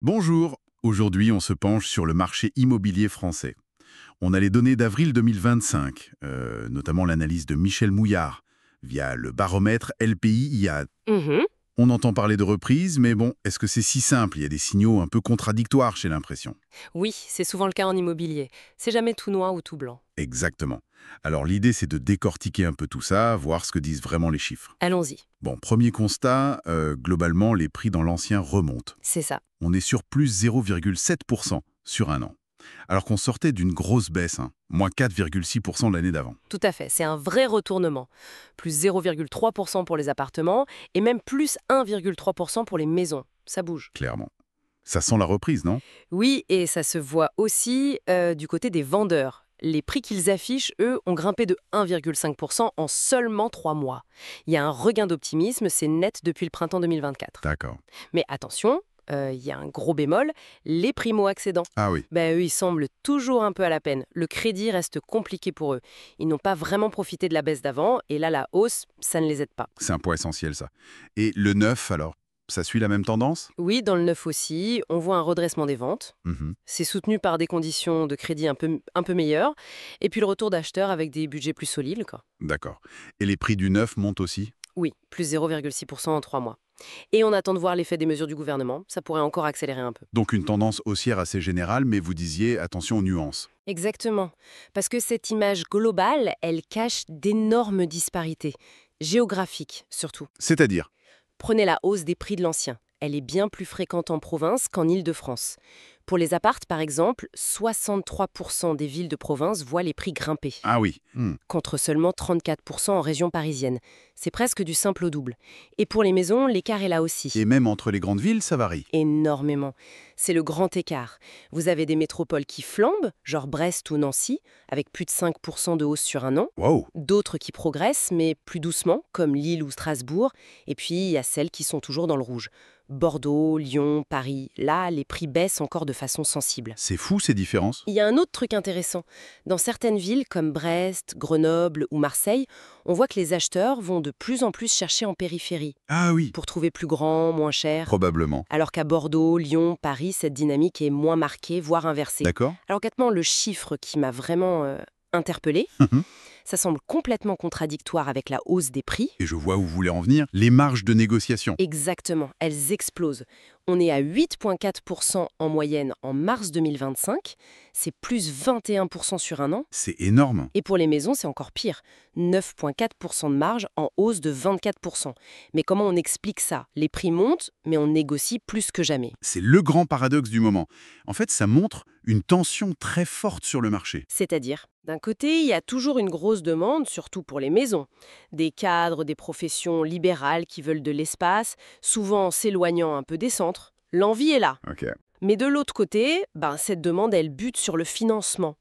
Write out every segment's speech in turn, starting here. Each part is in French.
Bonjour, aujourd'hui on se penche sur le marché immobilier français. On a les données d'avril 2025, notamment l'analyse de Michel Mouillard, via le baromètre LPI-IAD. Mhm. On entend parler de reprise, mais bon, est-ce que c'est si simple? Il y a des signaux un peu contradictoires chez l'impression. Oui, c'est souvent le cas en immobilier. C'est jamais tout noir ou tout blanc. Exactement. Alors l'idée c'est de décortiquer un peu tout ça, voir ce que disent vraiment les chiffres. Allons-y. Bon, premier constat, globalement les prix dans l'ancien remontent. C'est ça. On est sur plus 0,7% sur un an. Alors qu'on sortait d'une grosse baisse, moins 4,6% l'année d'avant, Tout à fait. C'est un vrai retournement. Plus 0,3% pour les appartements et même plus 1,3% pour les maisons. Ça bouge. clairement. Ça sent la reprise, non? Oui, et ça se voit aussi du côté des vendeurs. Les prix qu'ils affichent, eux, ont grimpé de 1,5% en seulement 3 mois. Il y a un regain d'optimisme, c'est net depuis le printemps 2024. D'accord. Mais attention, il y a un gros bémol, les primo-accédants. Ah oui, Eux, ils semblent toujours un peu à la peine. Le crédit reste compliqué pour eux. Ils n'ont pas vraiment profité de la baisse d'avant, et là, la hausse, ça ne les aide pas. c'est un point essentiel ça. Et le neuf, alors, ça suit la même tendance? Oui, dans le neuf aussi, on voit un redressement des ventes. Mhm. C'est soutenu par des conditions de crédit un peu meilleures, et puis le retour d'acheteurs avec des budgets plus solides, quoi. D'accord. Et les prix du neuf montent aussi? Oui, plus 0,6% en 3 mois. Et on attend de voir l'effet des mesures du gouvernement, ça pourrait encore accélérer un peu. Donc une tendance haussière assez générale, mais vous disiez attention aux nuances. Exactement. Parce que cette image globale, elle cache d'énormes disparités, géographiques surtout. C'est-à-dire? Prenez la hausse des prix de l'ancien. Elle est bien plus fréquente en province qu'en Île-de-France. Pour les appartes, par exemple, 63% des villes de province voient les prix grimper, Ah oui. contre seulement 34% en région parisienne. C'est presque du simple au double. Et pour les maisons, l'écart est là aussi. Et même entre les grandes villes, ça varie. Énormément. C'est le grand écart. Vous avez des métropoles qui flambent, genre Brest ou Nancy, avec plus de 5% de hausse sur un an. Wow. D'autres qui progressent, mais plus doucement, comme Lille ou Strasbourg. Et puis, il y a celles qui sont toujours dans le rouge. Bordeaux, Lyon, Paris. Là, les prix baissent encore de façon sensible. C'est fou ces différences. Il y a un autre truc intéressant. Dans certaines villes comme Brest, Grenoble ou Marseille, on voit que les acheteurs vont de plus en plus chercher en périphérie Ah oui. pour trouver plus grand, moins cher. Probablement. Alors qu'à Bordeaux, Lyon, Paris, cette dynamique est moins marquée, voire inversée. D'accord. Alors honnêtement, le chiffre qui m'a vraiment interpellée, ça semble complètement contradictoire avec la hausse des prix. Et je vois où vous voulez en venir. Les marges de négociation. Exactement, elles explosent. On est à 8,4% en moyenne en mars 2025, c'est plus 21% sur un an. C'est énorme. Et pour les maisons, c'est encore pire, 9,4% de marge en hausse de 24%. Mais comment on explique ça? Les prix montent, mais on négocie plus que jamais. C'est le grand paradoxe du moment. En fait, ça montre une tension très forte sur le marché. C'est-à-dire, d'un côté, il y a toujours une grosse demande, surtout pour les maisons. Des cadres, des professions libérales qui veulent de l'espace, souvent en s'éloignant un peu des centres. L'envie est là. Ok. Mais de l'autre côté, cette demande, elle bute sur le financement.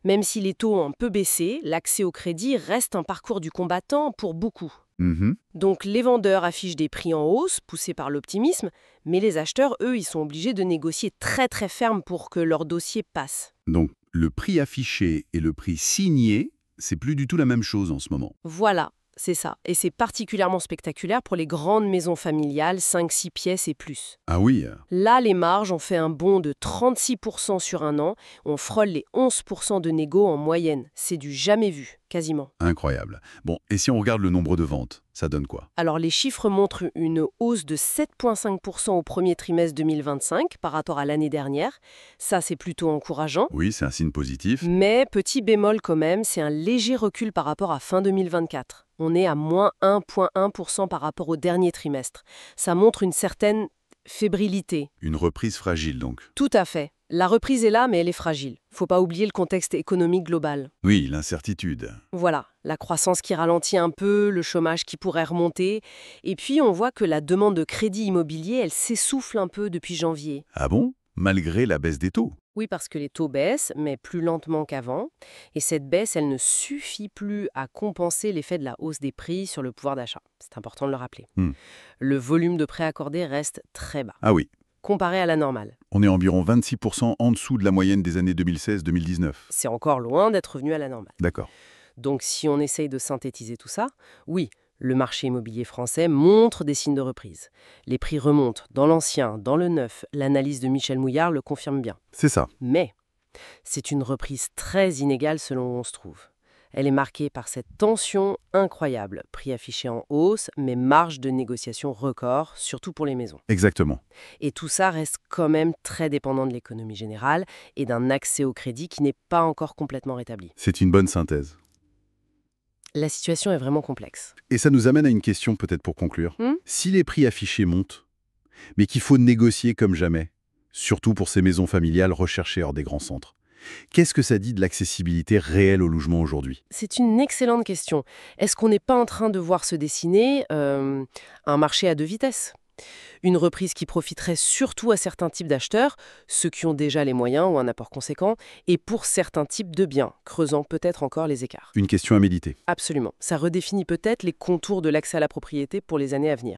Même si les taux ont un peu baissé, l'accès au crédit reste un parcours du combattant pour beaucoup. Mhm. Donc les vendeurs affichent des prix en hausse, poussés par l'optimisme, mais les acheteurs, eux, ils sont obligés de négocier très très ferme pour que leur dossier passe. Donc, le prix affiché et le prix signé, c'est plus du tout la même chose en ce moment. Voilà, c'est ça. Et c'est particulièrement spectaculaire pour les grandes maisons familiales, 5-6 pièces et plus. Ah oui. Là, les marges ont fait un bond de 36% sur un an. On frôle les 11% de négo en moyenne. C'est du jamais vu, quasiment. Incroyable. Bon, et si on regarde le nombre de ventes, ça donne quoi? Alors, les chiffres montrent une hausse de 7,5% au premier trimestre 2025 par rapport à l'année dernière. Ça, c'est plutôt encourageant. Oui, c'est un signe positif. Mais, petit bémol quand même, c'est un léger recul par rapport à fin 2024. On est à moins 1,1% par rapport au dernier trimestre. Ça montre une certaine fébrilité. Une reprise fragile donc. Tout à fait. La reprise est là, mais elle est fragile. Faut pas oublier le contexte économique global. Oui, l'incertitude. Voilà, la croissance qui ralentit un peu, le chômage qui pourrait remonter. Et puis, on voit que la demande de crédit immobilier, elle s'essouffle un peu depuis janvier. Ah bon? Malgré la baisse des taux. Oui, parce que les taux baissent, mais plus lentement qu'avant. Et cette baisse, elle ne suffit plus à compenser l'effet de la hausse des prix sur le pouvoir d'achat. C'est important de le rappeler. Hmm. Le volume de prêts accordés reste très bas, Ah oui, comparé à la normale. on est environ 26% en dessous de la moyenne des années 2016-2019. C'est encore loin d'être revenu à la normale. D'accord. Donc si on essaye de synthétiser tout ça, oui, Le marché immobilier français montre des signes de reprise. Les prix remontent dans l'ancien, dans le neuf. L'analyse de Michel Mouillard le confirme bien. C'est ça. Mais c'est une reprise très inégale selon où on se trouve. Elle est marquée par cette tension incroyable. Prix affiché en hausse, mais marge de négociation record, surtout pour les maisons. Exactement. Et tout ça reste quand même très dépendant de l'économie générale et d'un accès au crédit qui n'est pas encore complètement rétabli. C'est une bonne synthèse. La situation est vraiment complexe. Et ça nous amène à une question peut-être pour conclure. Hmm. Si les prix affichés montent, mais qu'il faut négocier comme jamais, surtout pour ces maisons familiales recherchées hors des grands centres, qu'est-ce que ça dit de l'accessibilité réelle au logement aujourd'hui? C'est une excellente question. Est-ce qu'on n'est pas en train de voir se dessiner un marché à deux vitesses ? Une reprise qui profiterait surtout à certains types d'acheteurs, ceux qui ont déjà les moyens ou un apport conséquent, et pour certains types de biens, creusant peut-être encore les écarts. Une question à méditer. Absolument. Ça redéfinit peut-être les contours de l'accès à la propriété pour les années à venir.